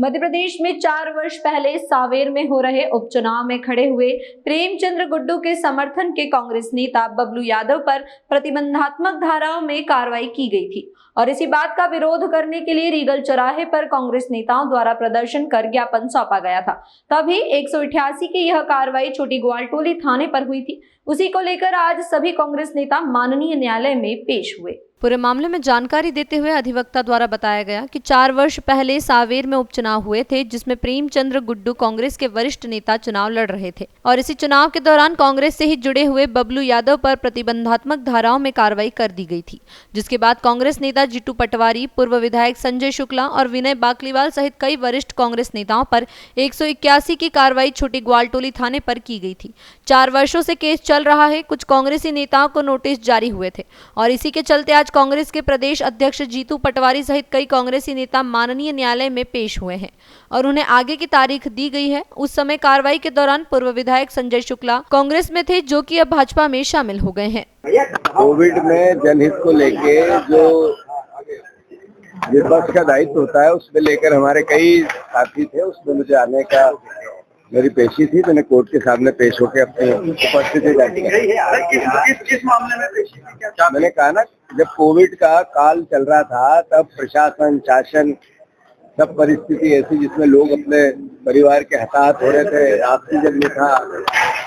मध्य प्रदेश में 4 वर्ष पहले सांवेर में हो रहे उपचुनाव में खड़े हुए प्रेमचंद्र गुड्डू के समर्थन के कांग्रेस नेता बबलू यादव पर प्रतिबंधात्मक धाराओं में कार्रवाई की गई थी और इसी बात का विरोध करने के लिए रीगल चौराहे पर कांग्रेस नेताओं द्वारा प्रदर्शन कर ज्ञापन सौंपा गया था। तभी 188 की यह कार्रवाई छोटी ग्वालटोली थाने पर हुई थी। उसी को लेकर आज सभी कांग्रेस नेता माननीय न्यायालय में पेश हुए। पूरे मामले में जानकारी देते हुए अधिवक्ता द्वारा बताया गया कि 4 वर्ष पहले सांवेर में उपचुनाव हुए थे, जिसमें प्रेमचंद्र गुड्डू कांग्रेस के वरिष्ठ नेता चुनाव लड़ रहे थे और इसी चुनाव के दौरान कांग्रेस से ही जुड़े हुए बबलू यादव पर प्रतिबंधात्मक धाराओं में कार्रवाई कर दी गई थी, जिसके बाद कांग्रेस नेता जीतू पटवारी, पूर्व विधायक संजय शुक्ला और विनय बाकलीवाल सहित कई वरिष्ठ कांग्रेस नेताओं पर 181 की कार्रवाई छोटी ग्वालटोली थाने पर की गई थी। 4 वर्षों से केस चल रहा है। कुछ कांग्रेसी नेताओं को नोटिस जारी हुए थे और इसी के चलते आज कांग्रेस के प्रदेश अध्यक्ष जीतू पटवारी सहित कई कांग्रेसी नेता माननीय न्यायालय में पेश हुए हैं और उन्हें आगे की तारीख दी गई है। उस समय कार्रवाई के दौरान पूर्व विधायक संजय शुक्ला कांग्रेस में थे, जो कि अब भाजपा में शामिल हो गए हैं। कोविड में जनहित को लेके जो विपक्ष का दायित्व होता है, उसमें लेकर हमारे कई साथी थे। उसमें मुझे आने का मेरी पेशी थी। मैंने कोर्ट के सामने पेश होकर अपनी उपस्थिति जारी की। किस मामले में पेशी थी? मैंने कहा ना, जब कोविड का काल चल रहा था तब प्रशासन, शासन, सब परिस्थिति ऐसी जिसमें लोग अपने परिवार के हताहत हो रहे थे। ऑक्सीजन नहीं था,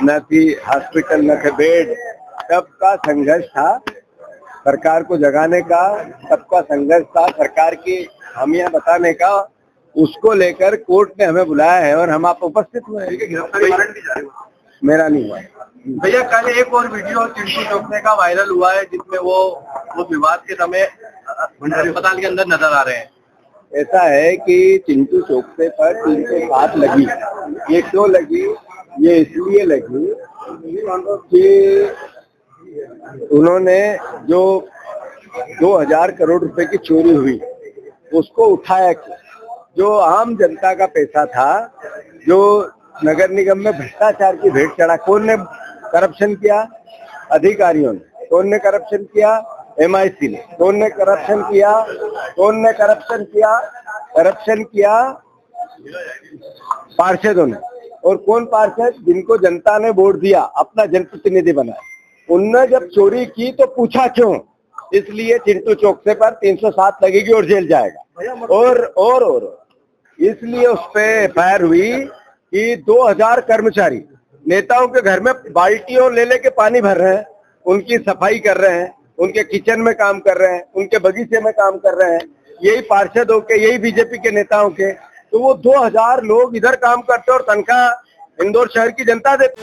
न थी हॉस्पिटल, न थे बेड। तब का संघर्ष था, सरकार को जगाने का सबका संघर्ष था, सरकार की खामियां बताने का। उसको लेकर कोर्ट ने हमें बुलाया है और हम आप उपस्थित हुए हैं। गिरफ्तारी वारंट भी जारी हुआ? मेरा नहीं हुआ। भैया, कल एक और वीडियो चिंटू चौकने का वायरल हुआ है, जिसमें वो विवाद के समय अस्पताल के अंदर नजर आ रहे हैं। ऐसा है कि चिंटू चौकसे पर 307 लगी। ये क्यों लगी? ये इसलिए लगी कि उन्होंने जो 2000 करोड़ रुपए की चोरी हुई उसको उठाया। जो आम जनता का पैसा था, जो नगर निगम में भ्रष्टाचार की भेंट चढ़ा। कौन ने करप्शन किया? अधिकारियों ने। कौन ने करप्शन किया? MIC ने। कौन ने करप्शन किया? करप्शन किया पार्षदों ने। और कौन पार्षद? जिनको जनता ने वोट दिया, अपना जनप्रतिनिधि बनाया। उनने जब चोरी की तो पूछा क्यों? इसलिए चिंटू चौकसे पर 307 लगेगी और जेल जाएगा। और इसलिए उस पे FIR हुई कि 2000 कर्मचारी नेताओं के घर में बाल्टियों ले लेके पानी भर रहे हैं, उनकी सफाई कर रहे हैं, उनके किचन में काम कर रहे हैं, उनके बगीचे में काम कर रहे हैं। यही पार्षदों के, यही बीजेपी के नेताओं के। तो वो 2000 लोग इधर काम करते और तनख्वाह इंदौर शहर की जनता देती।